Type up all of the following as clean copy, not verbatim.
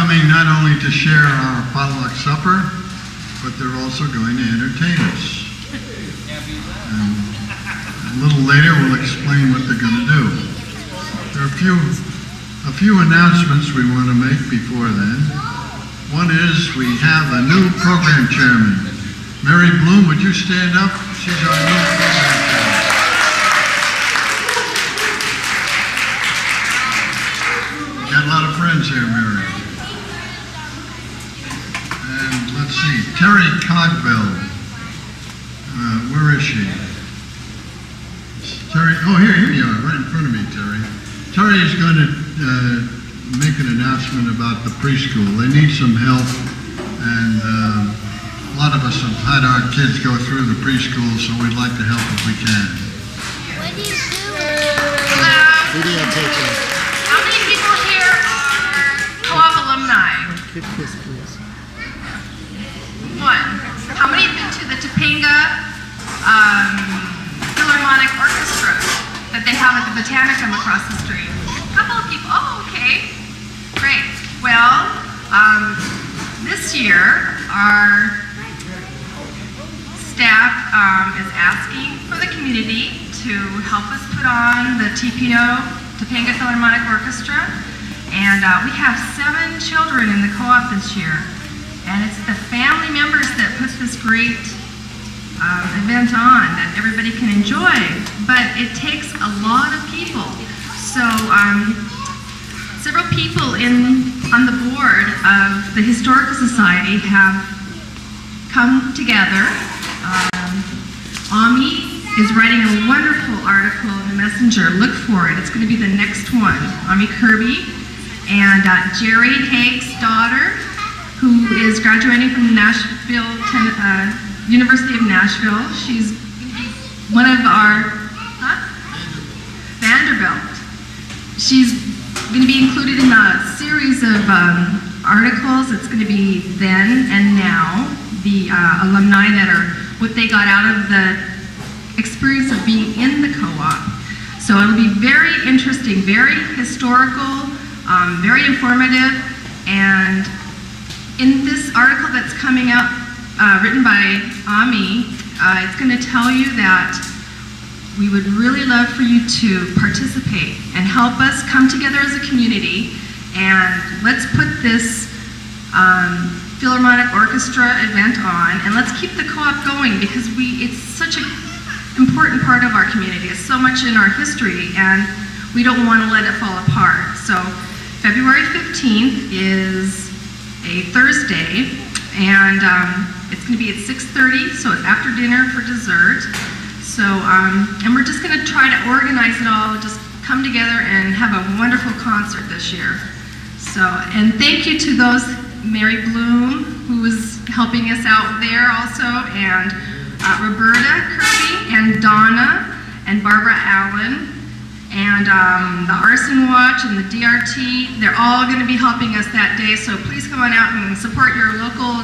coming not only to share our potluck supper, but they're also going to entertain us. And a little later, we'll explain what they're going to do. There are a few announcements we want to make before then. One is we have a new program chairman. Mary Bloom, would you stand up? She's our new program chairman. Got a lot of friends here, Mary. And let's see, Terry Cogbill. Where is she? Terry, oh, here you are, right in front of me, Terry. Terry is going to make an announcement about the preschool. They need some help, and a lot of us have had our kids go through the preschool, so we'd like to help if we can. What do you do? Videotape. How many people here are co-op alumni? Good kiss, please. One. How many have been to the Topanga Philharmonic Orchestra that they have at the Botanicum across the street? A couple of people. Oh, okay. Great. Well, this year our staff is asking for the community to help us put on the TPO, Topanga Philharmonic Orchestra, and we have 7 children in the co-op this year, and it's the family members that put this great event on that everybody can enjoy, but it takes a lot of people. So several people on the board of the Historical Society have come together. Ami is writing a wonderful article in the Messenger. Look for it. It's going to be the next one. Ami Kirby. And Jerry Haig's daughter, who is graduating from Nashville, University of Nashville. She's one of our, Vanderbilt. She's going to be included in a series of articles. It's going to be then and now, the alumni that are what they got out of the experience of being in the co-op. So it'll be very interesting, very historical, very informative, and in this article that's coming out, written by Ami, it's going to tell you that we would really love for you to participate and help us come together as a community, and let's put this Philharmonic Orchestra event on, and let's keep the co-op going, because it's such an important part of our community. It's so much in our history, and we don't want to let it fall apart. So February 15th is a Thursday, and it's going to be at 6:30, so it's after dinner for dessert. So, and we're just going to try to organize it all, just come together and have a wonderful concert this year. So, and thank you to those, Mary Bloom, who was helping us out there also, and Roberta Kirby, and Donna, and Barbara Allen, and the Arson Watch, and the DRT. They're all going to be helping us that day, so please come on out and support your local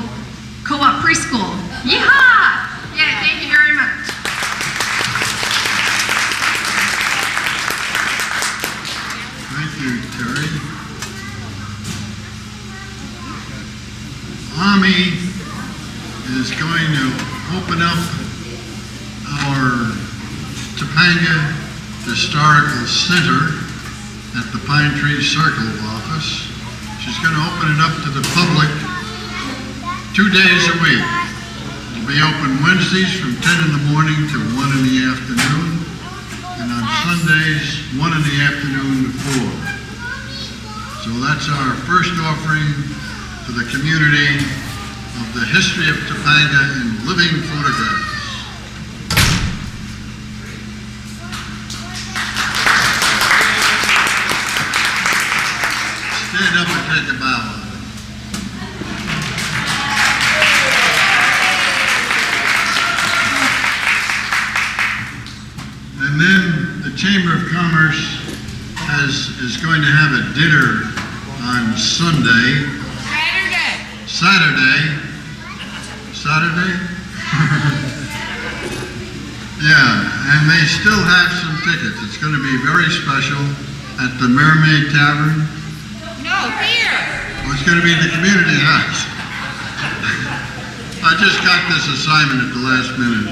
co-op preschool. Yeehaw! Yeah, thank you very much. Thank you, Terry. Ami is going to open up our Topanga Historical Center at the Pine Tree Circle office. She's going to open it up to the public 2 days a week. It'll be open Wednesdays from 10 in the morning to 1 in the afternoon, and on Sundays, 1 in the afternoon to 4. So that's our first offering to the community of the history of Topanga in living photographs. Stand up and take a bow. And then the Chamber of Commerce is going to have a dinner on Sunday. Saturday? Yeah, and they still have some tickets. It's going to be very special at the Mermaid Tavern. No, here. Well, it's going to be in the community house. I just got this assignment at the last minute.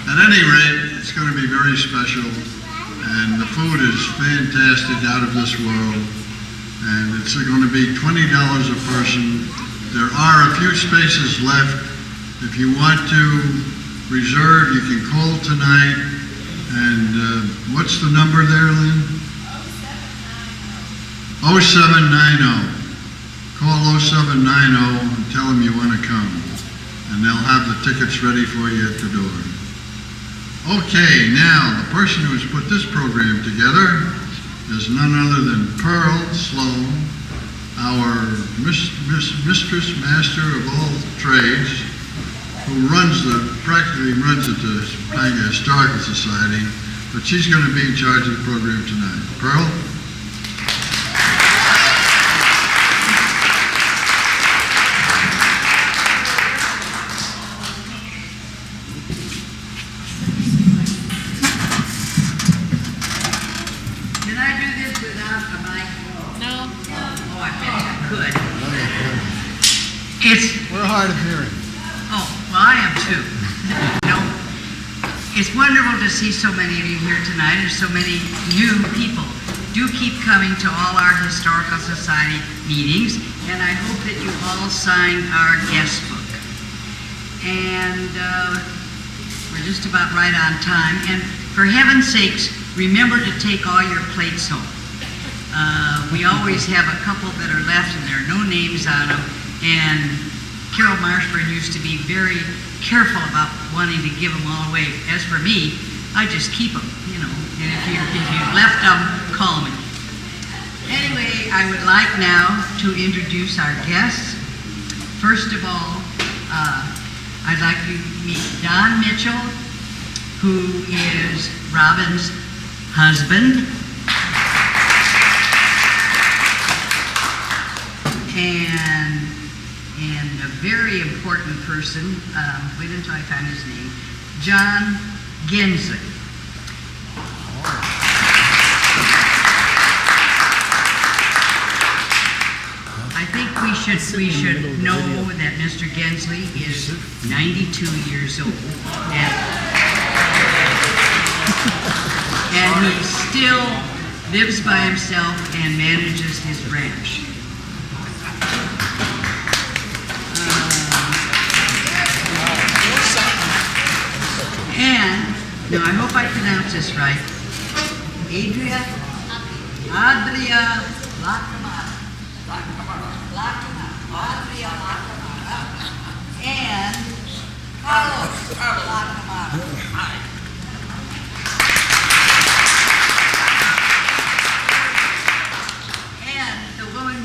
At any rate, it's going to be very special, and the food is fantastic, out of this world, and it's going to be $20 a person. There are a few spaces left. If you want to reserve, you can call tonight. And what's the number there, Lynn? 0790. Call 0790 and tell them you want to come. And they'll have the tickets ready for you at the door. Okay, now, the person who's put this program together is none other than Pearl Sloan, our mistress, master of all trades, who practically runs the Topanga Historical Society, but she's going to be in charge of the program tonight. Pearl? Can I do this without a mic? No. Oh, I bet I could. We're hard of hearing. Oh, well, I am too. No, it's wonderful to see so many of you here tonight and so many new people. Do keep coming to all our Historical Society meetings, and I hope that you all sign our guest book. And we're just about right on time. And for heaven's sakes, remember to take all your plates home. We always have a couple that are left and there are no names on them. And Carol Marshburn used to be very careful about wanting to give them all away. As for me, I just keep them, you know. And if you left them, call me. Anyway, I would like now to introduce our guests. First of all, I'd like you to meet Don Mitchell, who is Robin's husband. And a very important person, wait until I find his name, John Gensley. I think we should know that Mr. Gensley is 92 years old. And he still lives by himself and manages his ranch. And, now I hope I pronounce this right, Adria Lacamala. And Carlos Lacamala. And the woman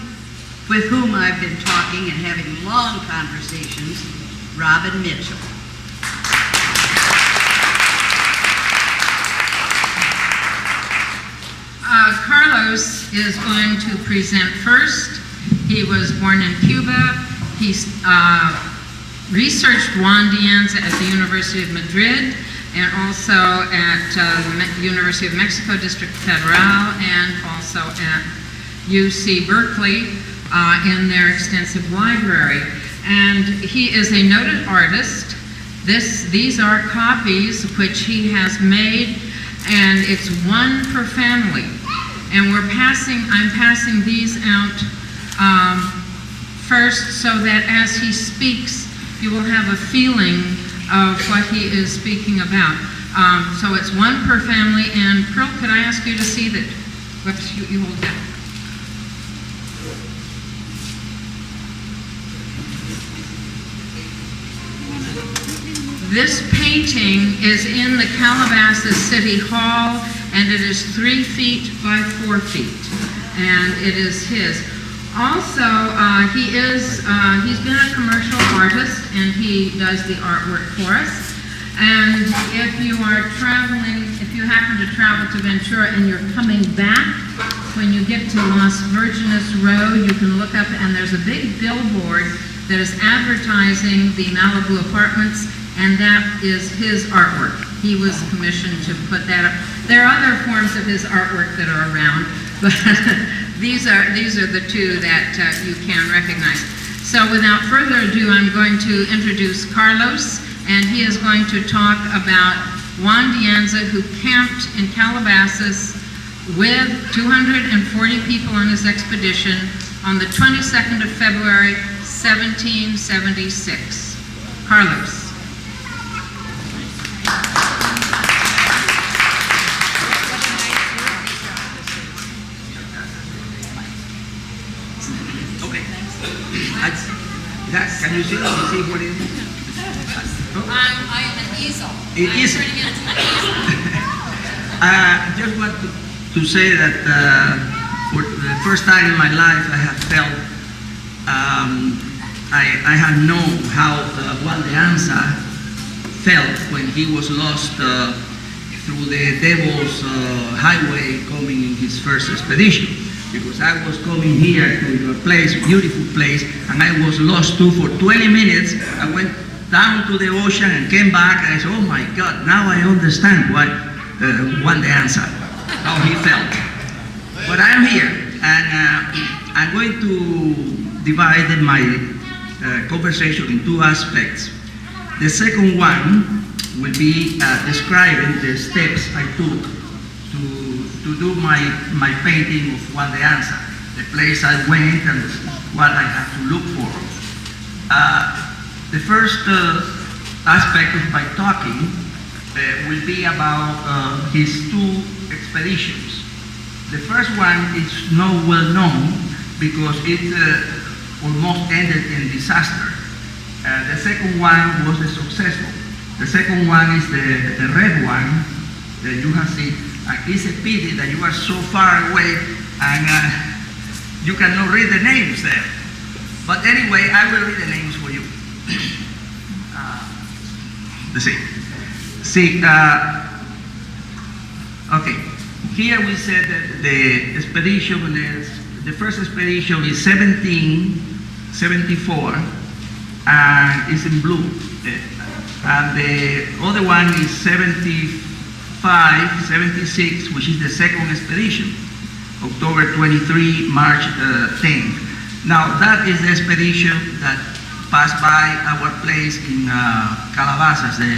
with whom I've been talking and having long conversations, Robin Mitchell. Carlos is going to present first. He was born in Cuba. He researched Juan de Anza at the University of Madrid and also at the University of Mexico District Federal and also at UC Berkeley in their extensive library. And he is a noted artist. These are copies which he has made, and it's one per family. And I'm passing these out first so that as he speaks, you will have a feeling of what he is speaking about. So it's one per family, and Pearl, could I ask you to see that, what you will get? This painting is in the Calabasas City Hall, and it is 3 feet by 4 feet, and it is his. Also, he's been a commercial artist, and he does the artwork for us. And if you are traveling, if you happen to travel to Ventura and you're coming back, when you get to Las Virgenes Road, you can look up, and there's a big billboard that is advertising the Malibu apartments, and that is his artwork. He was commissioned to put that up. There are other forms of his artwork that are around, these are the two that you can recognize. So without further ado, I'm going to introduce Carlos, and he is going to talk about Juan de Anza, who camped in Calabasas with 240 people on his expedition on the 22nd of February, 1776. Carlos. Okay. Can you see what it is? I am an easel. It is. I'm turning it into an easel. I just want to say that for the first time in my life I have felt, I have known how Juan de Anza felt when he was lost through the Devil's Highway coming in his first expedition. Because I was coming here to a place, beautiful place, and I was lost too for 20 minutes. I went down to the ocean and came back, and I said, oh my God, now I understand what Juan de Anza, how he felt. But I'm here, and I'm going to divide my conversation in two aspects. The second one will be describing the steps I took to do my painting of Juan de Anza, the place I went and what I had to look for. The first aspect of my talking will be about his two expeditions. The first one is not well known because it almost ended in disaster. The second one was the successful. The second one is the red one that you have seen. It's a pity that you are so far away and you cannot read the names there. But anyway, I will read the names for you. Let's see. Okay. Here we said that the expedition is, the first expedition is 1774 and it's in blue. And the other one is 76, which is the second expedition, October 23, March 10th. Now that is the expedition that passed by our place in Calabasas, the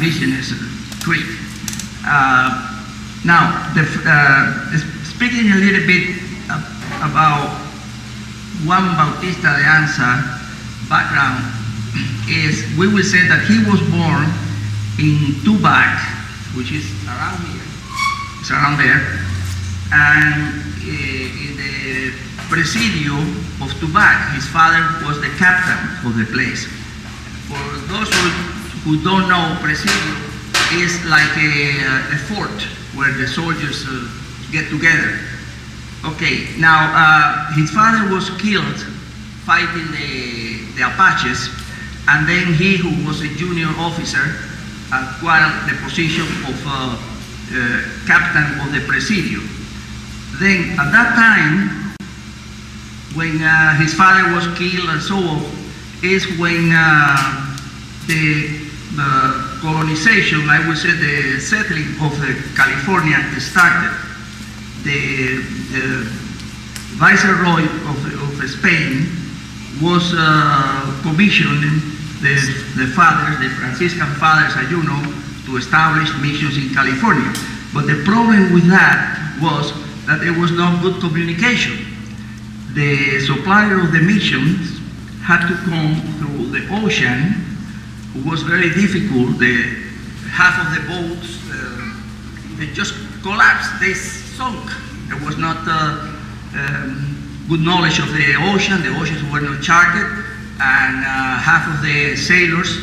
business creek. Now, speaking a little bit about Juan Bautista de Anza background is, we will say that he was born in Tubac, which is around here, it's around there, and in the Presidio of Tubac, his father was the captain of the place. For those who don't know, Presidio is like a fort where the soldiers get together. Okay, now his father was killed fighting the Apaches, and then he, who was a junior officer, acquired the position of captain of the Presidio. Then at that time, when his father was killed and so on, is when the colonization, I would say the settling of California started. The Viceroy of Spain was commissioning the fathers, the Franciscan fathers, as you know, to establish missions in California. But the problem with that was that there was no good communication. The supplier of the missions had to come through the ocean. It was very difficult. Half of the boats, they just collapsed, they sunk. There was not good knowledge of the oceans were not charted, and half of the sailors,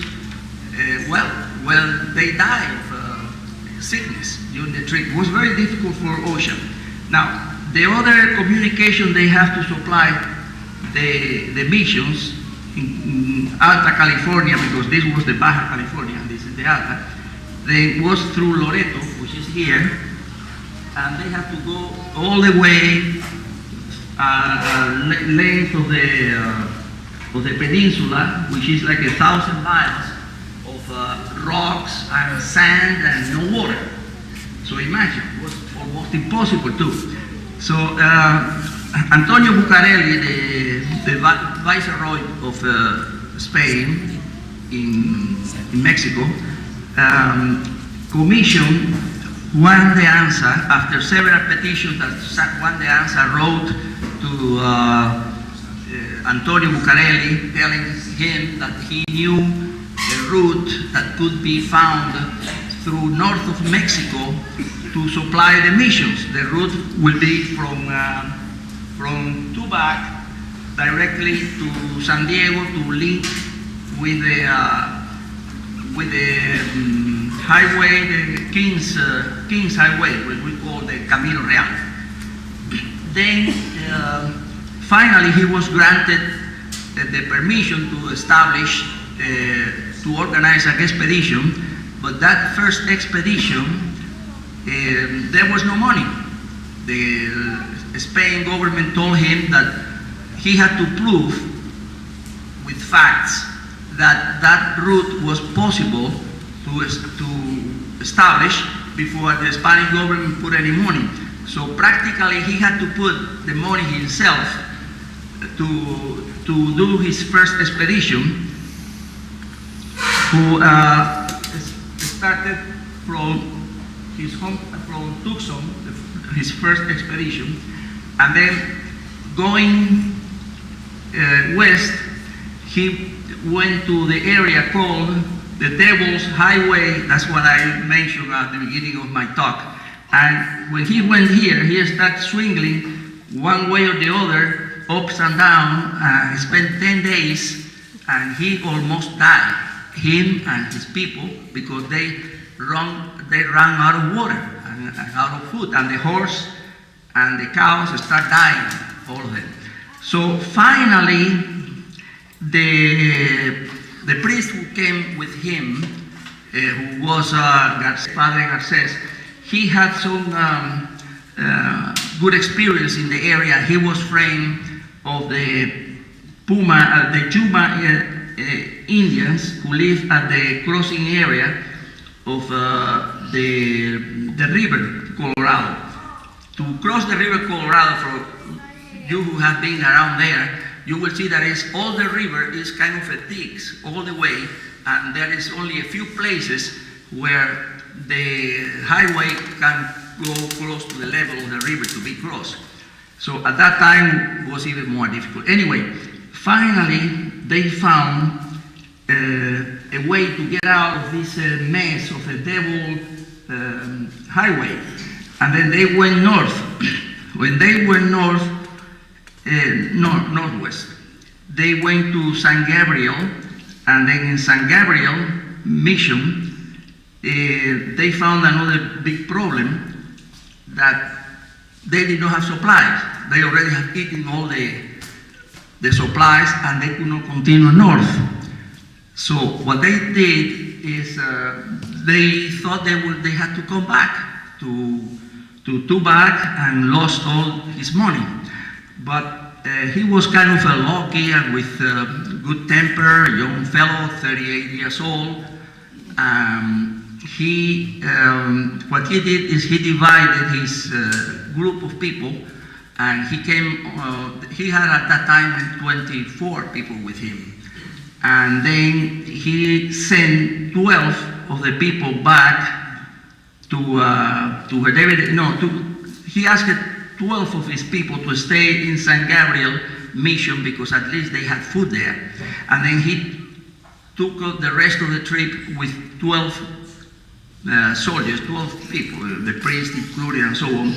they died of sickness during the trip. It was very difficult for ocean. Now, the other communication they have to supply the missions in Alta California, because this was the Baja California, and this is the Alta, they was through Loreto, which is here, and they have to go all the way length of the peninsula, which is like 1,000 miles of rocks and sand and no water. So imagine, it was almost impossible to. So Antonio Bucareli, the viceroy of Spain in Mexico, commissioned Juan de Anza, after several petitions that Juan de Anza wrote to Antonio Bucareli, telling him that he knew a route that could be found through north of Mexico to supply the missions. The route will be from Tubac directly to San Diego to link with the highway, the King's Highway, what we call the Camino Real. Then finally he was granted the permission to establish, to organize an expedition, but that first expedition, there was no money. The Spain government told him that he had to prove with facts that that route was possible to establish before the Spanish government put any money. So practically he had to put the money himself to do his first expedition, who started from his home, from Tucson, his first expedition, and then going west, he went to the area called the Devil's Highway. That's what I mentioned at the beginning of my talk. And when he went here, he started swinging one way or the other, ups and down. He spent 10 days, and he almost died, him and his people, because they ran out of water and out of food, and the horse and the cows start dying, all of them. So finally, the priest who came with him, who was Padre Garces, he had some good experience in the area. He was friend of the Yuma Indians who live at the crossing area of the river Colorado. To cross the river Colorado, for you who have been around there, you will see that all the river is kind of a ditch all the way, and there is only a few places where the highway can go close to the level of the river to be crossed. So at that time it was even more difficult. Anyway, finally they found a way to get out of this mess of a devil highway, and then they went north. When they went northwest, they went to San Gabriel, and then in San Gabriel mission, they found another big problem, that they did not have supplies. They already had eaten all the supplies, and they could not continue north. So what they did is they thought they had to come back to Tubac, and lost all his money. But he was kind of a lucky and with good temper, a young fellow, 38 years old. What he did is he divided his group of people, and he had at that time 24 people with him. And then he sent 12 of the people back he asked 12 of his people to stay in San Gabriel mission, because at least they had food there. And then he took the rest of the trip with 12 soldiers, 12 people, the priest included and so on,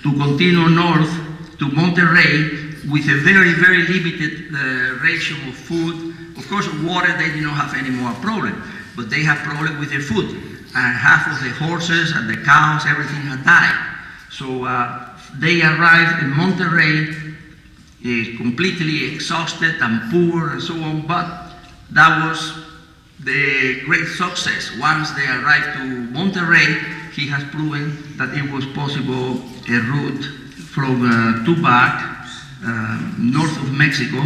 to continue north to Monterrey with a very, very limited ration of food. Of course, water, they did not have any more problem, but they had problem with the food. And half of the horses and the cows, everything had died. So they arrived in Monterrey completely exhausted and poor and so on, but that was the great success. Once they arrived to Monterrey, he has proven that it was possible a route from Tubac, north of Mexico,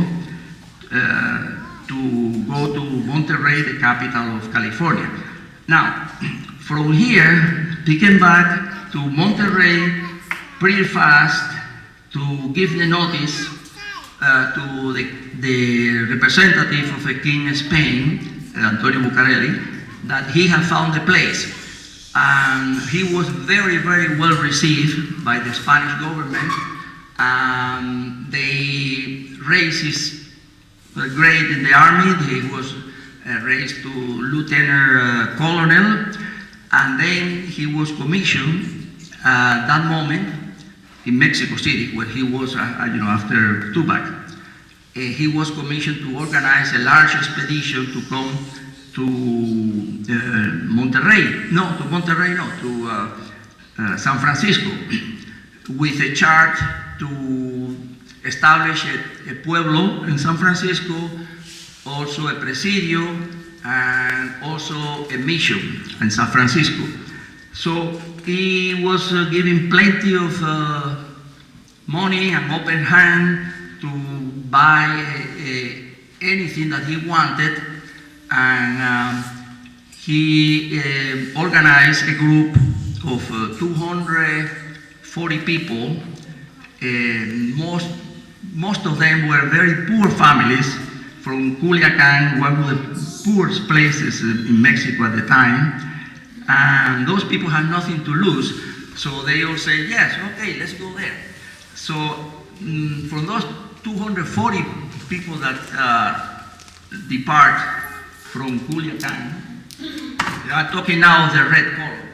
to go to Monterrey, the capital of California. Now, from here, he came back to Monterrey pretty fast, to give the notice to the representative of the King of Spain, Antonio Bucareli, that he had found the place. And he was very, very well received by the Spanish government. They raised his grade in the army. He was raised to lieutenant colonel, and then he was commissioned at that moment in Mexico City, where he was, after Tupac. He was commissioned to organize a large expedition to come to San Francisco, with a chart to establish a pueblo in San Francisco, also a presidio, and also a mission in San Francisco. So he was given plenty of money and open hand to buy anything that he wanted, and he organized a group of 240 people. Most of them were very poor families from Culiacan, one of the poorest places in Mexico at the time. And those people had nothing to lose, so they all said, yes, okay, let's go there. So from those 240 people that depart from Culiacan, they are talking now of the red color.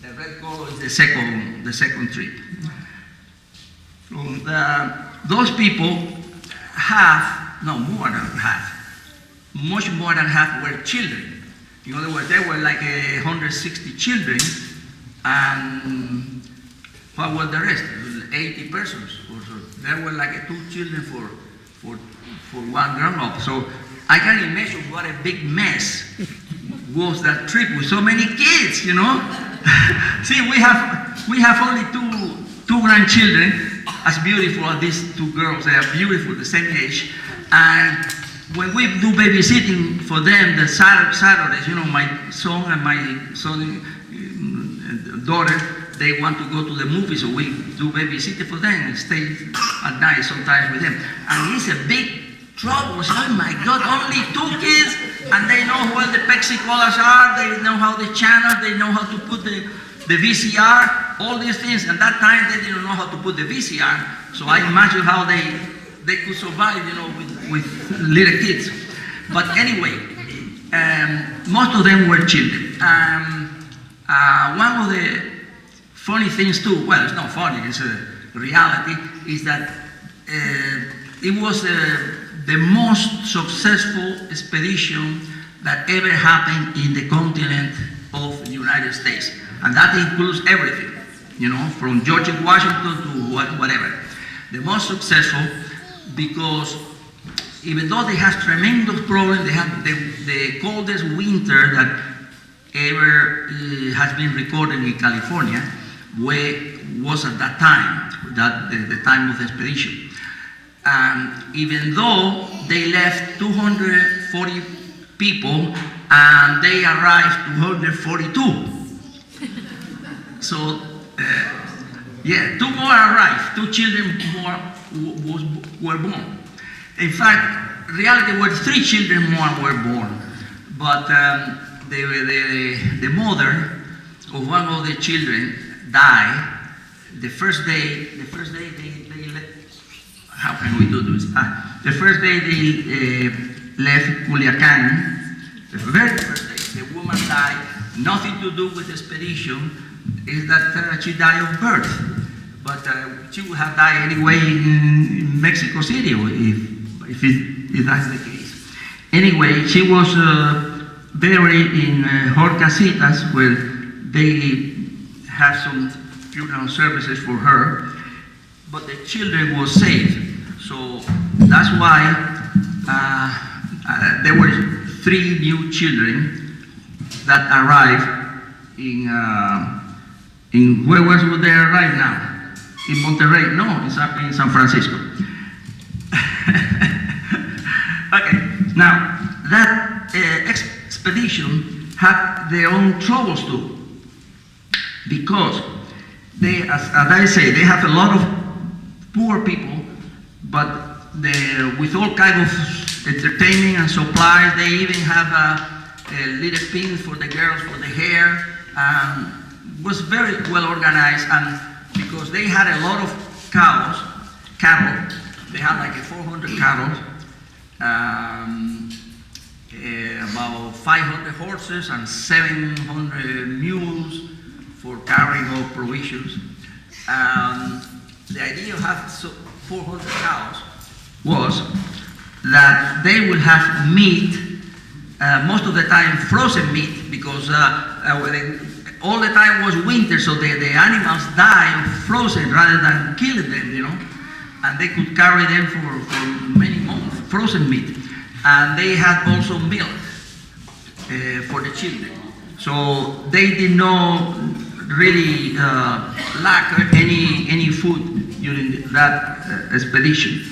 The red color is the second trip. From those people, much more than half were children. In other words, there were like 160 children, and what was the rest? 80 persons or so. There were like 2 children for one grown-up. So I can imagine what a big mess was that trip with so many kids, you know. See, we have only two grandchildren, as beautiful as these 2 girls. They are beautiful, the same age, and when we do babysitting for them, the Saturdays, you know, my son and my daughter, they want to go to the movies, so we do babysitting for them and stay at night sometimes with them. And it's a big trouble. Oh my God, only 2 kids, and they know where the Pepsi Colas are, they know how the channel, they know how to put the VCR, all these things. And that time they didn't know how to put the VCR, so I imagine how they could survive, you know, with little kids. But anyway, most of them were children. One of the funny things too, well, it's not funny, it's a reality, is that it was the most successful expedition that ever happened in the continent of the United States. And that includes everything, you know, from George Washington to whatever. The most successful, because even though they had tremendous problems, they had the coldest winter that ever has been recorded in California, was at that time, the time of the expedition. Even though they left 240 people and they arrived 242. So, 2 more arrived, 2 children more were born. In fact, reality were 3 children more were born, but the mother of one of the children died the first day they left. How can we do this? The first day they left Culiacan, the very first day, the woman died. Nothing to do with the expedition, is that she died of birth. But she would have died anyway in Mexico City, if that's the case. Anyway, she was buried in her casitas, where they had some funeral services for her, but the children were saved. So that's why there were 3 new children that arrived in where was they arrived now? In Monterrey? No, in San Francisco. Okay, now that expedition had their own troubles too, because they, as I say, they have a lot of poor people, but with all kind of entertainment and supplies. They even have little pins for the girls for the hair. Was very well organized, and because they had a lot of cattle, they had like 400 cattle, about 500 horses and 700 mules for carrying all provisions. The idea of having 400 cows was that they will have meat, most of the time frozen meat, because all the time was winter, so the animals die of frozen rather than killing them, and they could carry them for many months, frozen meat. And they had also milk for the children. So they did not really lack any food during that expedition.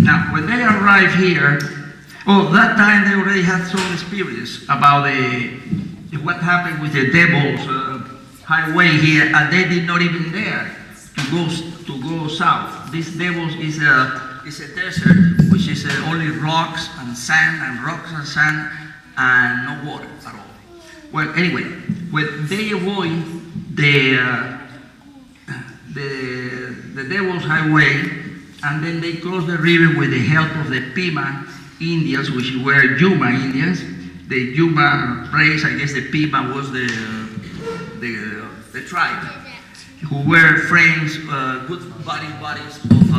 Now, when they arrived here, that time they already had some experience about what happened with the Devil's Highway here, and they did not even dare to go south. This Devil's is a desert, which is only rocks and sand and rocks and sand and no water at all. Well, anyway, when they avoid the Devil's Highway, and then they cross the river with the help of the Pima Indians, which were Yuma Indians. The Yuma race, I guess the Pima was the tribe, who were friends, good buddies of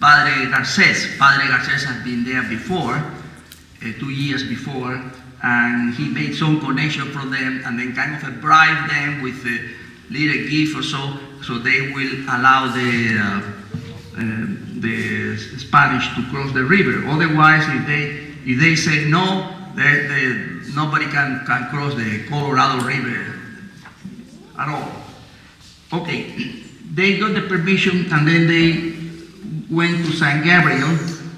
Padre Garces. Padre Garces had been there before, 2 years before, and he made some connection from them, and then kind of bribed them with a little gift or so they will allow the Spanish to cross the river. Otherwise, if they say no, nobody can cross the Colorado River at all. Okay, they got the permission, and then they went to San Gabriel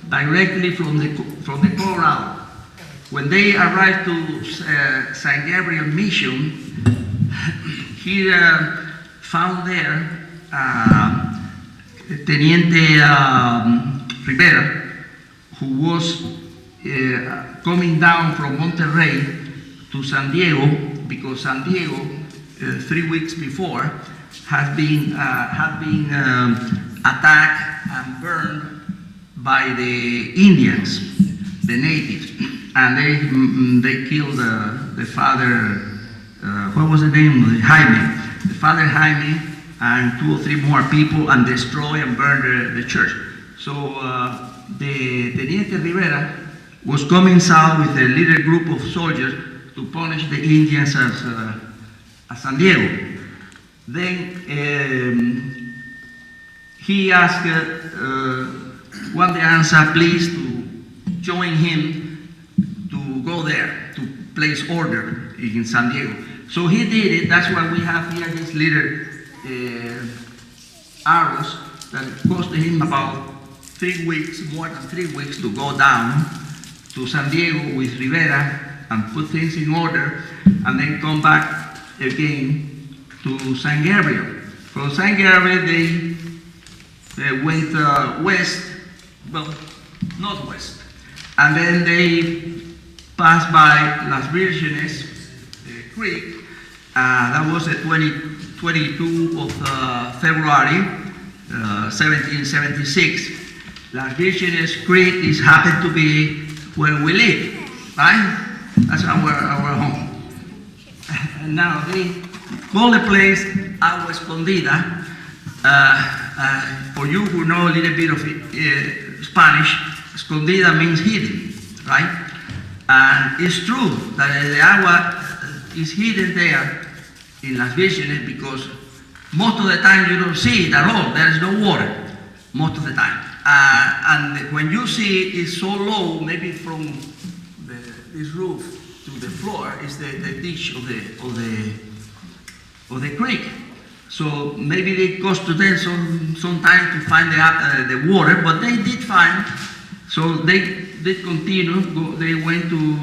directly from the Colorado. When they arrived to San Gabriel Mission, he found there Teniente Rivera, who was coming down from Monterrey to San Diego, because San Diego 3 weeks before had been attacked and burned by the Indians, the natives, and they killed the father. What was the name? Jaime. The father Jaime and 2 or 3 more people, and destroy and burn the church. So the Teniente Rivera was coming south with a little group of soldiers to punish the Indians at San Diego. Then he asked Juan de Anza, please, to join him to go there to place order in San Diego. So he did it. That's why we have here these little arrows that costed him about 3 weeks, more than 3 weeks, to go down to San Diego with Rivera and put things in order, and then come back again to San Gabriel. From San Gabriel, they went west, well, northwest, and then they passed by Las Virgenes Creek. That was the 22 of February, 1776. Las Virgenes Creek happened to be where we live, right? That's our home. And now they call the place Agua Escondida. For you who know a little bit of Spanish, Escondida means hidden, right? And it's true that the agua is hidden there in Las Virgenes, because most of the time you don't see it at all. There is no water most of the time. And when you see it, it's so low, maybe from this roof to the floor is the ditch of the creek. So maybe it cost to them some time to find the water, but they did find. So they did continue. They went to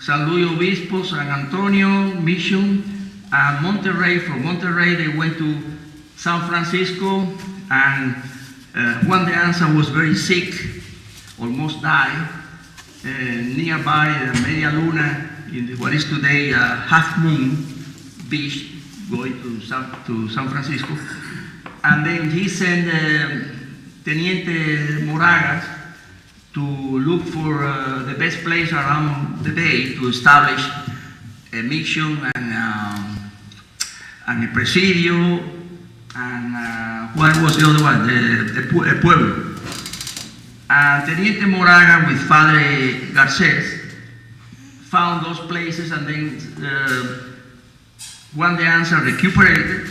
San Luis Obispo, San Antonio, Mission, and Monterrey. From Monterrey, they went to San Francisco, and Juan de Anza was very sick, almost died, nearby Media Luna, in what is today Half Moon Beach, going to San Francisco. And then he sent Teniente Moragas to look for the best place around the bay to establish a mission and a presidio, and what was the other one? A pueblo. And Teniente Moraga with Father Garces found those places, and then Juan de Anza recuperated,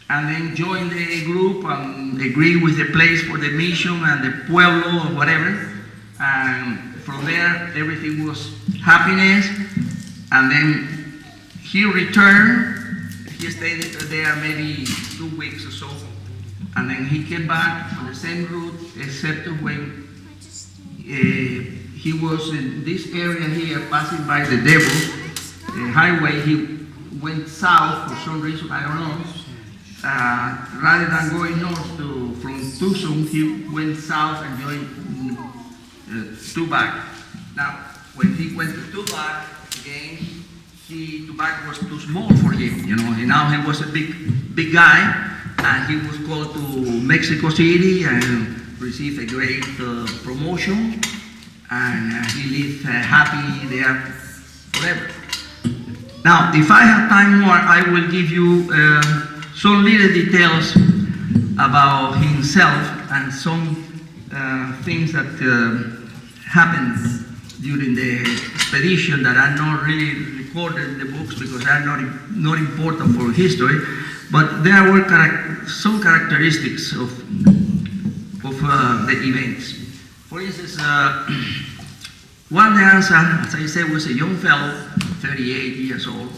and then joined the group and agreed with the place for the mission and the pueblo or whatever. And from there, everything was happiness. And then he returned. He stayed there maybe 2 weeks or so. And then he came back on the same route, except when he was in this area here, passing by the Devil highway. He went south for some reason, I don't know. Rather than going north from Tucson, he went south and joined Tubac. Now, when he went to Tubac again, Tubac was too small for him, you know. And now he was a big guy, and he was called to Mexico City and received a great promotion, and he lived happy there forever. Now, if I have time more, I will give you some little details about himself and some things that happened during the expedition that are not really recorded in the books because they are not important for history, but there were some characteristics of the events. For instance, Juan de Anza, as I said, was a young fellow, 38 years old,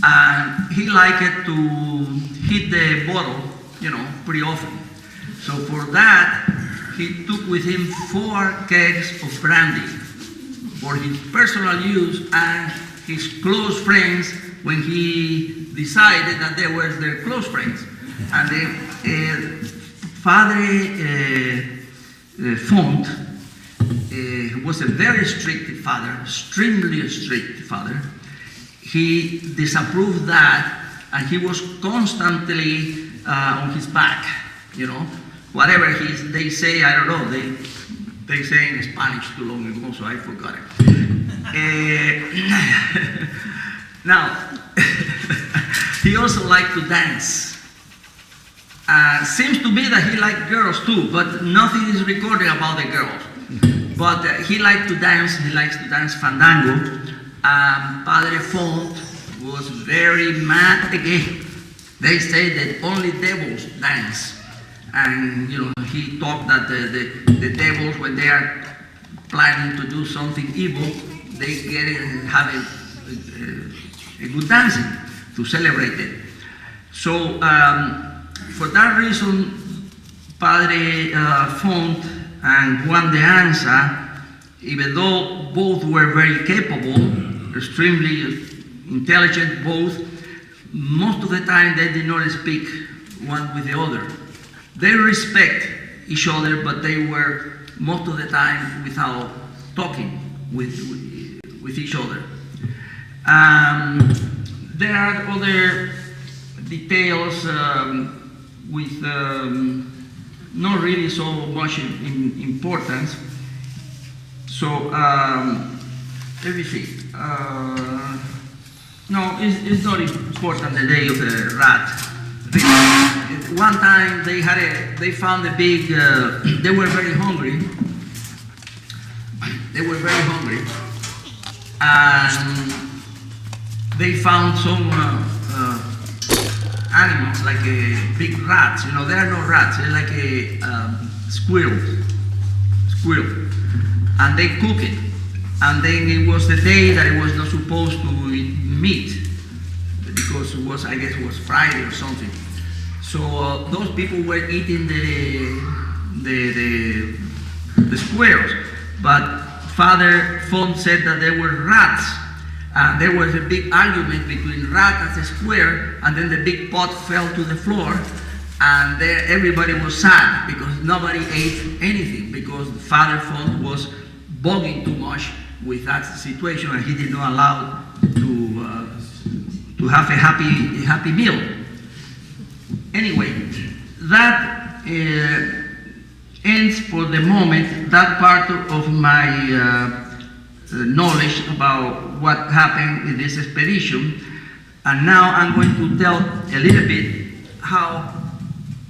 and he liked to hit the bottle, you know, pretty often. So for that, he took with him 4 kegs of brandy for his personal use and his close friends when he decided that they were their close friends. And then Father Font was a very strict father, extremely strict father. He disapproved that, and he was constantly on his back, you know. Whatever they say, I don't know, they say in Spanish too long ago, so I forgot it. Now, he also liked to dance. Seems to be that he liked girls too, but nothing is recorded about the girls. But he liked to dance, he likes to dance fandango. Padre Font was very mad again. They say that only devils dance. And, you know, he thought that the devils, when they are planning to do something evil, they get it and have a good dancing to celebrate it. So, for that reason, Padre Font and Juan de Anza, even though both were very capable, extremely intelligent both, most of the time they did not speak one with the other. They respect each other, but they were most of the time without talking with each other. There are other details with not really so much importance. So let me see. No, it's not important, the day of the rat. One time they found a big, they were very hungry. And they found some animals, like big rats. You know, they are not rats, they're like a squirrel. And they cook it. And then it was the day that it was not supposed to eat meat, because it was, I guess it was Friday or something. So those people were eating the squirrels, but Father Font said that they were rats. There was a big argument between rat and the square, and then the big pot fell to the floor, And there everybody was sad because nobody ate anything because Father Font was bogging too much with that situation, and he did not allow to have a happy meal. Anyway, that ends for the moment that part of my knowledge about what happened in this expedition. And now I'm going to tell a little bit how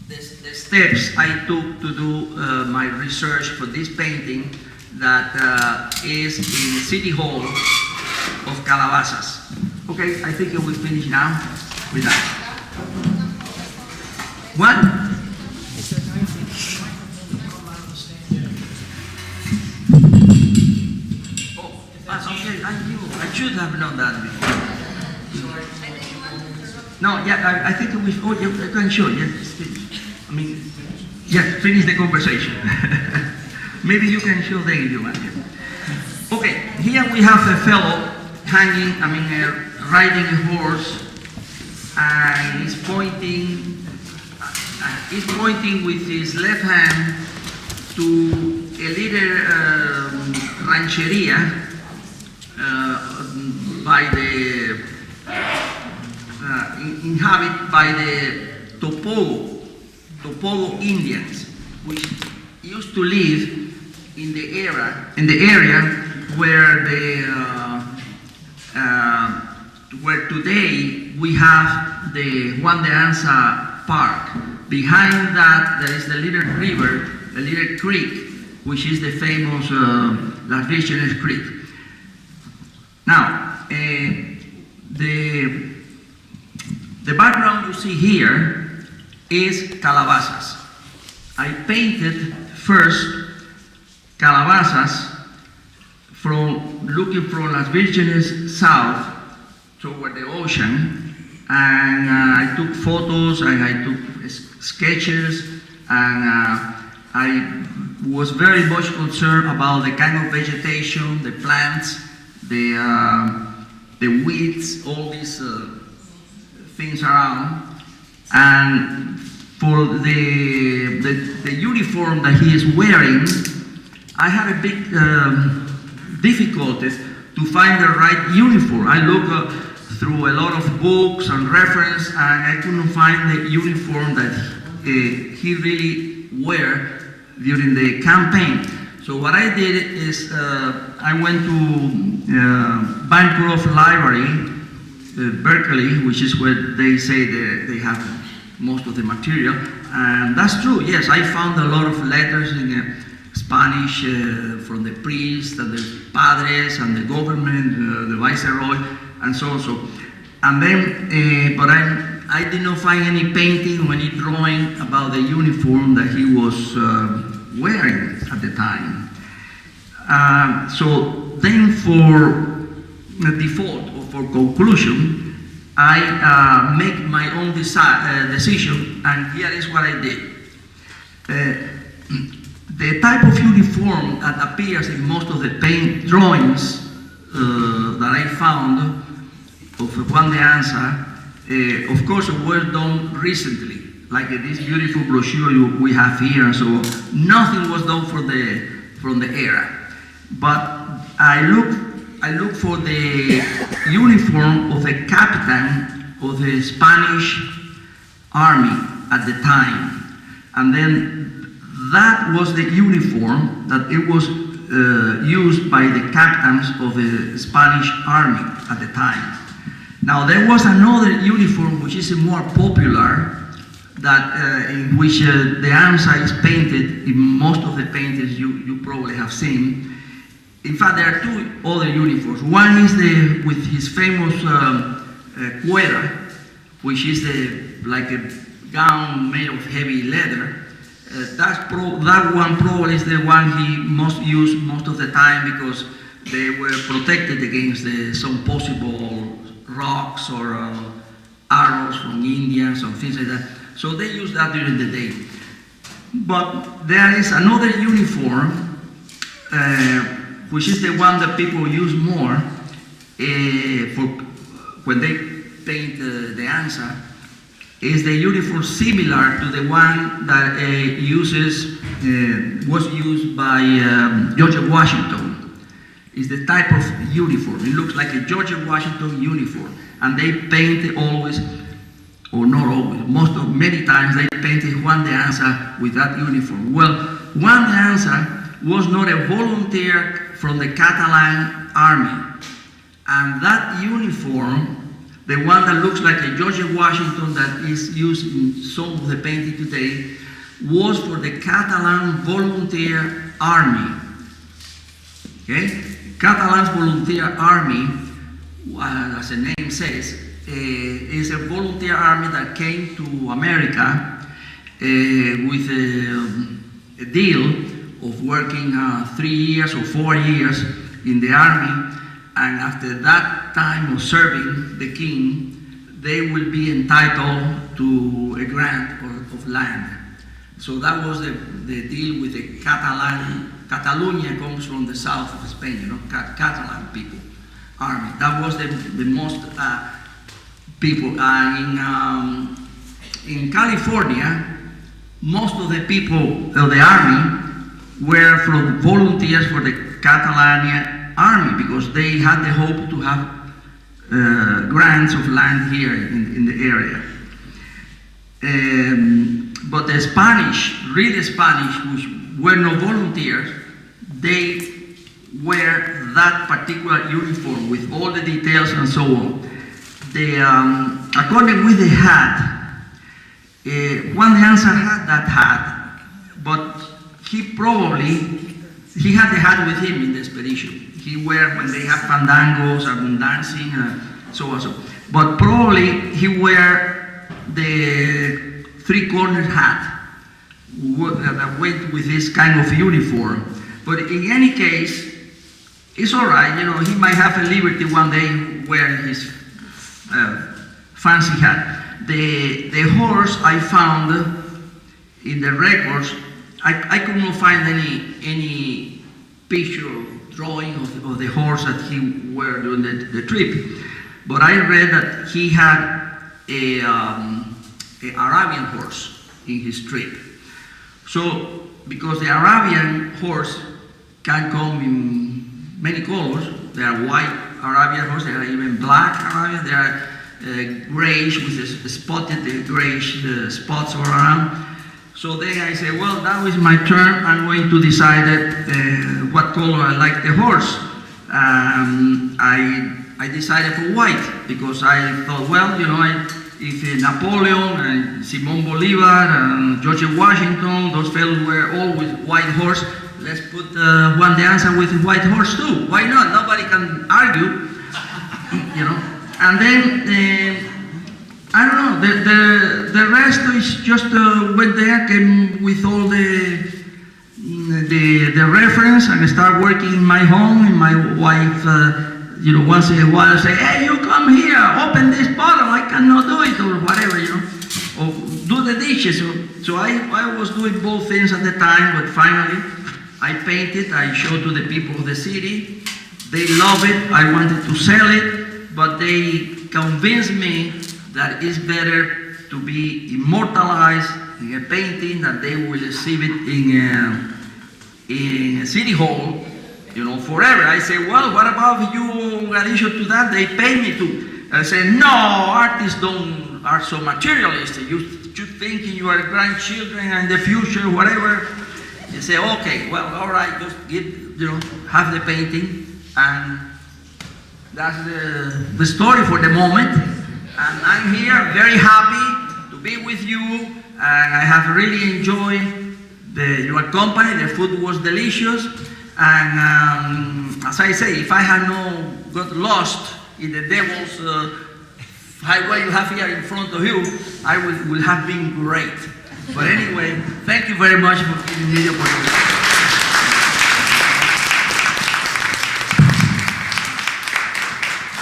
the steps I took to do my research for this painting that is in City Hall of Calabasas. Okay, I think we finish now with that. What? Okay, I knew. I should have known that before. No, yeah, I think we. Oh, you can show. Yes, I mean, yeah, finish the conversation. Maybe you can show them if you want. Okay, here we have a fellow hanging. Riding a horse, and he's pointing. He's pointing with his left hand to a little rancheria by the inhabited by the Topogo Indians, which used to live in the area where where today we have the Juan de Anza Park. Behind that, there is the little river, the little creek, which is the famous Las Vírgenes Creek. Now, the background you see here is Calabasas. I painted first Calabasas looking from Las Vírgenes south toward the ocean, and I took photos and I took sketches, and I was very much concerned about the kind of vegetation, the plants, the weeds, all these things around. And for the uniform that he is wearing, I had a big difficulty to find the right uniform. I looked through a lot of books and reference, and I couldn't find the uniform that he really wear during the campaign. So what I did is I went to Bancroft Library, Berkeley, which is where they say they have most of the material, and that's true. Yes, I found a lot of letters in Spanish from the priests and the padres and the government, the viceroy, and so on. And then, but I did not find any painting or any drawing about the uniform that he was wearing at the time. So then, for the default or for conclusion, I make my own decision, and here is what I did. The type of uniform that appears in most of the paint drawings that I found of Juan de Anza, of course, were done recently, like this beautiful brochure we have here, and so nothing was done from the era. But I look for the uniform of the captain of the Spanish army at the time, and then that was the uniform that it was used by the captains of the Spanish army at the time. Now there was another uniform which is more popular, that in which the Anza is painted in most of the paintings you probably have seen. In fact, there are two other uniforms. One is with his famous cuera, which is like a gown made of heavy leather. That one probably is the one he must use most of the time, because they were protected against some possible rocks or arrows from Indians or things like that. So they use that during the day. But there is another uniform, which is the one that people use more for when they paint the Anza, is the uniform similar to the one that was used by George Washington. It's the type of uniform. It looks like a George Washington uniform, and they paint always, or not always, many times they painted Juan de Anza with that uniform. Well, Juan de Anza was not a volunteer from the Catalan army, and that uniform, the one that looks like a George Washington that is used in some of the painting today, was for the Catalan volunteer army. Okay? Catalan's volunteer army, as the name says, is a volunteer army that came to America with a deal of working 3 years or 4 years in the army, and after that time of serving the king, they will be entitled to a grant of land. So that was the deal with the Catalan. Catalonia comes from the south of Spain, you know, Catalan people, army. That was the most people. In California, most of the people of the army were from volunteers for the Catalonia army, because they had the hope to have grants of land here in the area. But the Spanish, really Spanish, which were no volunteers, they wear that particular uniform with all the details and so on. According with the hat, Juan de Anza had that hat, but he had the hat with him in the expedition. He wear when they have fandangos and dancing, so and so. But probably he wear the three-cornered hat that went with this kind of uniform. But in any case, it's all right. You know, he might have a liberty one day wearing his fancy hat. The horse I found in the records, I could not find any picture drawing of the horse that he wore during the trip. But I read that he had a Arabian horse in his trip. So, because the Arabian horse can come in many colors, there are white Arabian horses, there are even black Arabian, there are grayish with the spotted grayish spots all around. So then I say, well, now is my turn. I'm going to decide what color I like the horse. I decided for white, because I thought, well, you know, if Napoleon and Simon Bolivar and George Washington, those fellows were all with white horse, let's put Juan de Anza with a white horse too. Why not? Nobody can argue, you know. And then, I don't know, the rest is just went there, came with all the reference, and start working in my home, and my wife, you know, once in a while say, hey, you come here, open this bottle, I cannot do it, or whatever, you know, or do the dishes. So I was doing both things at the time, but finally I painted, I showed to the people of the city, they love it, I wanted to sell it, but they convinced me that it's better to be immortalized in a painting, that they will exhibit in a city hall, you know, forever. I say, well, what about you, in addition to that, they pay me to. I say, no, artists are so materialistic. You think you are grandchildren and the future, whatever. You say, okay, well, all right, just have the painting, and that's the story for the moment. And I'm here, very happy to be with you, and I have really enjoyed your company. The food was delicious, and as I say, if I had not got lost in the devil's highway you have here in front of you, I would have been great. But anyway, thank you very much for giving me the opportunity.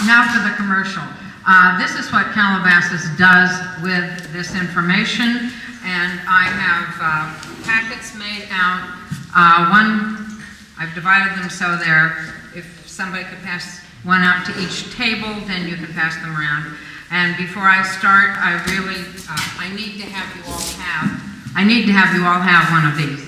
Now for the commercial. This is what Calabasas does with this information, and I have packets made out. I've divided them so if somebody could pass one out to each table, then you can pass them around. And before I start, I really, I need to have you all have one of these.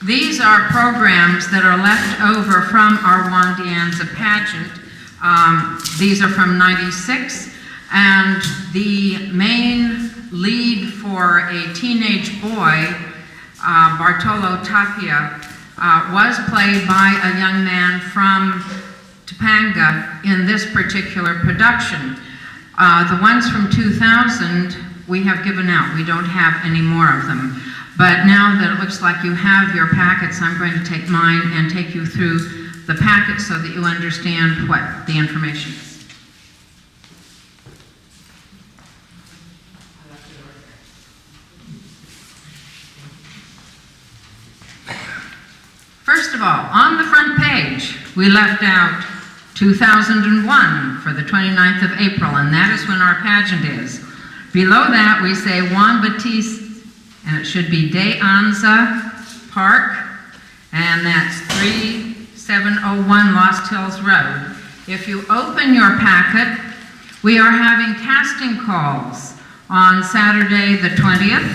These are programs that are left over from our Juan de Anza pageant. These are from '96, and the main lead for a teenage boy, Bartolo Tapia, was played by a young man from Topanga in this particular production. The ones from 2000 we have given out. We don't have any more of them. But now that it looks like you have your packets, I'm going to take mine and take you through the packet so that you understand what the information is. First of all, on the front page, we left out 2001 for the 29th of April, and that is when our pageant is. Below that, we say Juan Bautista, and it should be De Anza Park, and that's 3701 Lost Hills Road. If you open your packet, we are having casting calls on Saturday the 20th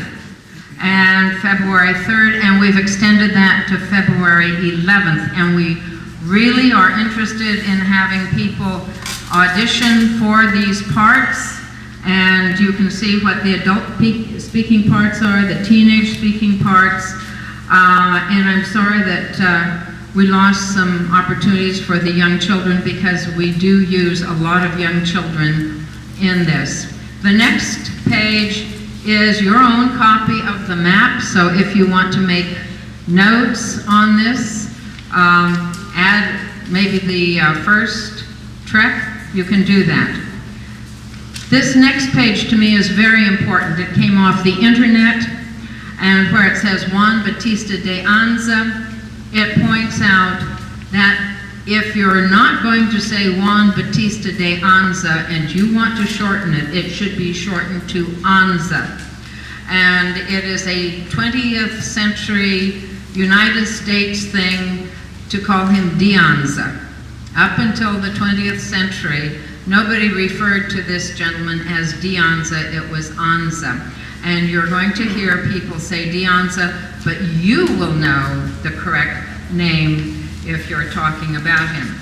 and February 3rd, and we've extended that to February 11th, and we really are interested in having people audition for these parts. And you can see what the adult speaking parts are, the teenage speaking parts, and I'm sorry that we lost some opportunities for the young children, because we do use a lot of young children in this. The next page is your own copy of the map, so if you want to make notes on this, add maybe the first trek, you can do that. This next page to me is very important. It came off the internet, and where it says Juan Bautista de Anza, it points out that if you're not going to say Juan Bautista de Anza and you want to shorten it, it should be shortened to Anza. And it is a 20th century United States thing to call him De Anza. Up until the 20th century, nobody referred to this gentleman as De Anza, it was Anza. And you're going to hear people say De Anza, but you will know the correct name if you're talking about him.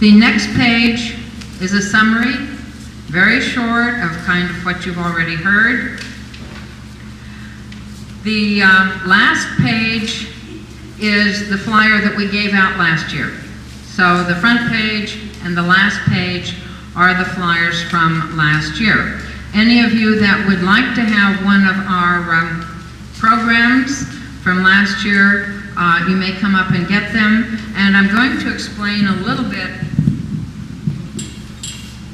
The next page is a summary, very short, of kind of what you've already heard. The last page is the flyer that we gave out last year. So the front page and the last page are the flyers from last year. Any of you that would like to have one of our programs from last year, you may come up and get them. And I'm going to explain a little bit,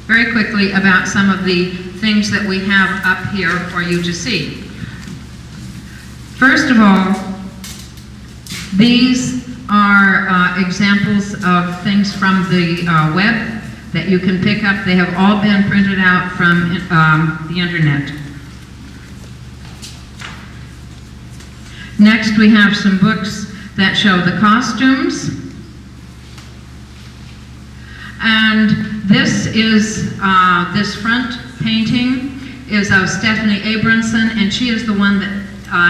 very quickly, about some of the things that we have up here for you to see. First of all, these are examples of things from the web that you can pick up. They have all been printed out from the internet. Next, we have some books that show the costumes. And this is, this front painting is of Stephanie Abramson, and she is the one that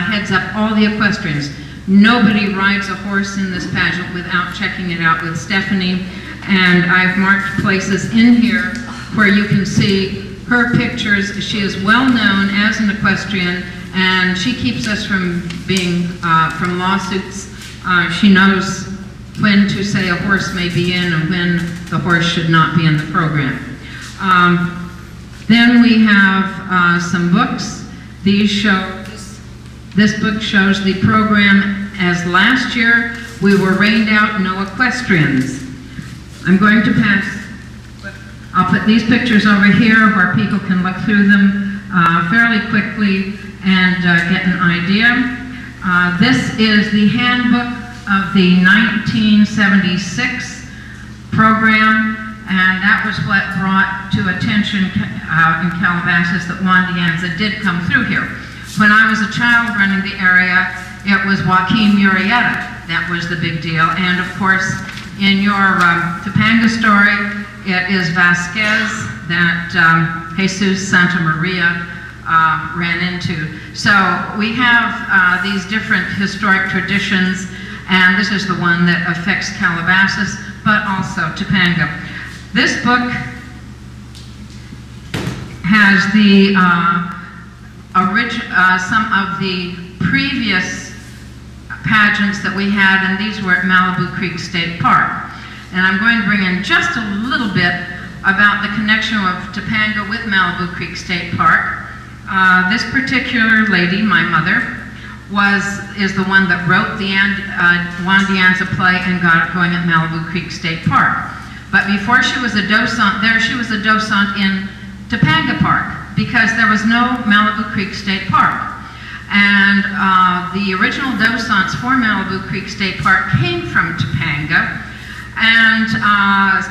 heads up all the equestrians. Nobody rides a horse in this pageant without checking it out with Stephanie, and I've marked places in here where you can see her pictures. She is well known as an equestrian, and she keeps us from being, from lawsuits. She knows when to say a horse may be in and when the horse should not be in the program. Then we have some books. These show, this book shows the program as last year. We were rained out, no equestrians. I'm going to pass, I'll put these pictures over here where people can look through them fairly quickly and get an idea. This is the handbook of the 1976 program, and that was what brought to attention in Calabasas that Juan de Anza did come through here. When I was a child running the area, it was Joaquin Murrieta that was the big deal. And of course, in your Topanga story, it is Vasquez that Jesus Santa Maria ran into. So we have these different historic traditions, and this is the one that affects Calabasas, but also Topanga. This book has the some of the previous pageants that we had, and these were at Malibu Creek State Park. And I'm going to bring in just a little bit about the connection of Topanga with Malibu Creek State Park. This particular lady, my mother, is the one that wrote the Juan de Anza play and got it going at Malibu Creek State Park. But before she was a docent there, she was a docent in Topanga Park, because there was no Malibu Creek State Park. And the original docents for Malibu Creek State Park came from Topanga, and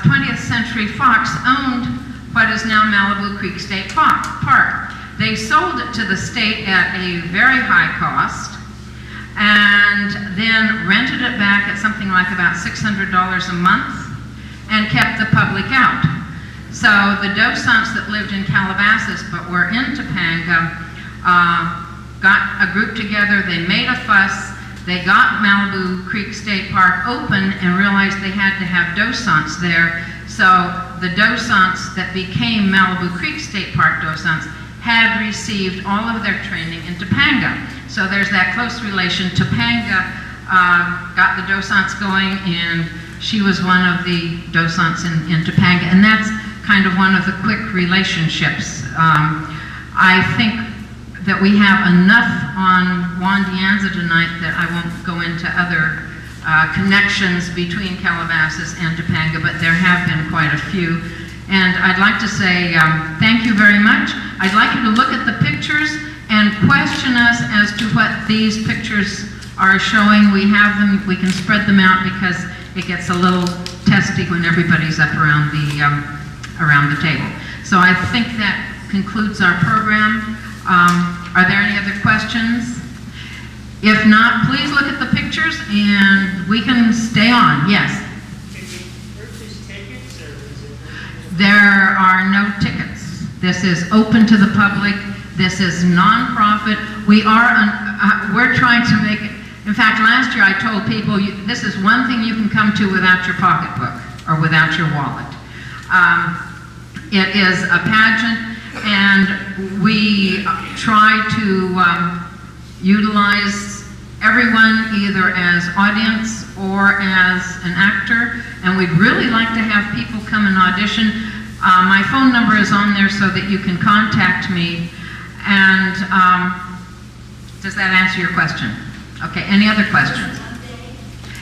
20th Century Fox owned what is now Malibu Creek State Park. They sold it to the state at a very high cost, and then rented it back at something like about $600 a month, and kept the public out. So the docents that lived in Calabasas but were in Topanga got a group together, they made a fuss, they got Malibu Creek State Park open and realized they had to have docents there. So the docents that became Malibu Creek State Park docents had received all of their training in Topanga. So there's that close relation. Topanga got the docents going, and she was one of the docents in Topanga, and that's kind of one of the quick relationships. I think that we have enough on Juan de Anza tonight that I won't go into other connections between Calabasas and Topanga, but there have been quite a few. And I'd like to say thank you very much. I'd like you to look at the pictures and question us as to what these pictures are showing. We have them, we can spread them out, because it gets a little testy when everybody's up around the table. So I think that concludes our program. Are there any other questions? If not, please look at the pictures and we can stay on. Yes? Can we purchase tickets, or is it? There are no tickets. This is open to the public. This is nonprofit. We're trying to make it. In fact, last year I told people, this is one thing you can come to without your pocketbook or without your wallet. It is a pageant, and we try to utilize everyone either as audience or as an actor, and we'd really like to have people come and audition. My phone number is on there so that you can contact me. And does that answer your question? Okay, any other questions?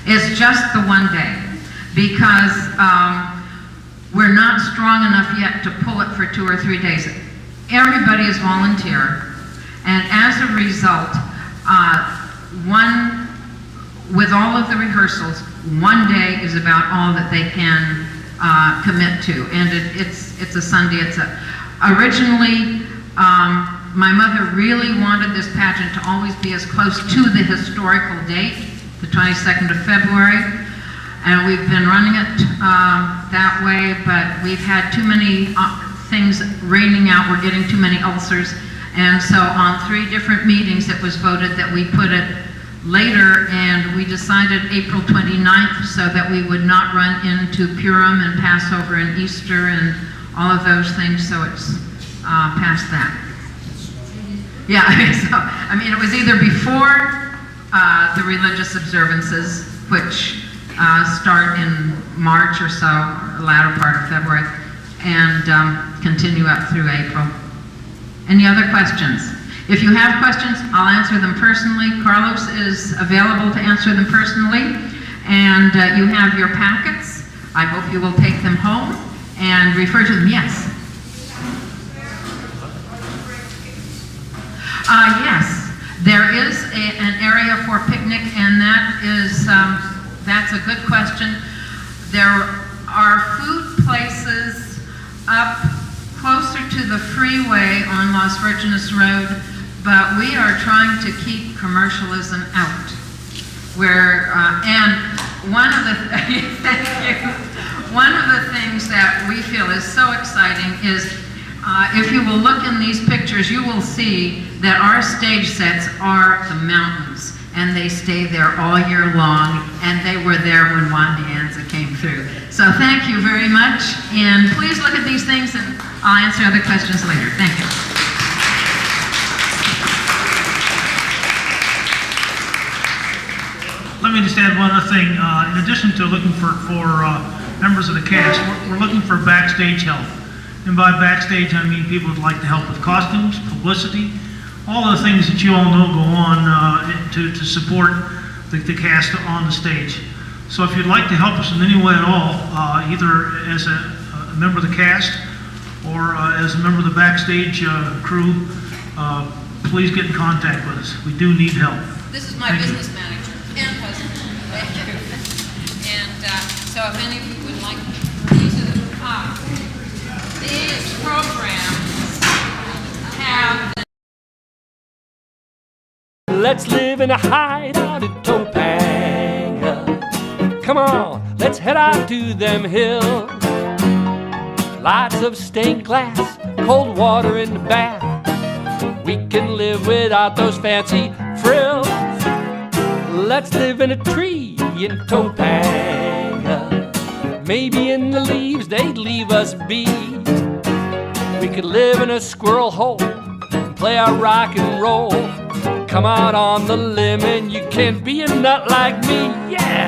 It's just the one day, because we're not strong enough yet to pull it for 2 or 3 days. Everybody is volunteer, and as a result, with all of the rehearsals, one day is about all that they can commit to, and it's a Sunday. Originally, my mother really wanted this pageant to always be as close to the historical date, the 22nd of February, and we've been running it that way, but we've had too many things raining out. We're getting too many ulcers, and so on 3 different meetings it was voted that we put it later, and we decided April 29th so that we would not run into Purim and Passover and Easter and all of those things, so it's past that. Yeah, I mean, it was either before the religious observances, which start in March or so, or the latter part of February, and continue up through April. Any other questions? If you have questions, I'll answer them personally. Carlos is available to answer them personally, and you have your packets. I hope you will take them home and refer to them. Yes? Yes, there is an area for picnic, and that's a good question. There are food places up closer to the freeway on Las Virgenes Road, but we are trying to keep commercialism out. where, and one of the, thank you. One of the things that we feel is so exciting is, if you will look in these pictures, you will see that our stage sets are the mountains, and they stay there all year long, and they were there when Juan de Anza came through. So thank you very much, and please look at these things, and I'll answer other questions later. Thank you. Let me just add one other thing. In addition to looking for members of the cast, we're looking for backstage help. And by backstage, I mean people would like to help with costumes, publicity, all the things that you all know go on to support the cast on the stage. So if you'd like to help us in any way at all, either as a member of the cast or as a member of the backstage crew, please get in contact with us. We do need help. This is my business manager and husband. Thank you. And so if any of you would like, these programs have Let's live in a hideout at Topanga. Come on, let's head out to them hills. Lots of stained glass, cold water in the bath. We can live without those fancy frills. Let's live in a tree in Topanga. Maybe in the leaves they'd leave us be. We could live in a squirrel hole and play our rock and roll. Come out on the limb and you can be a nut like me, yeah!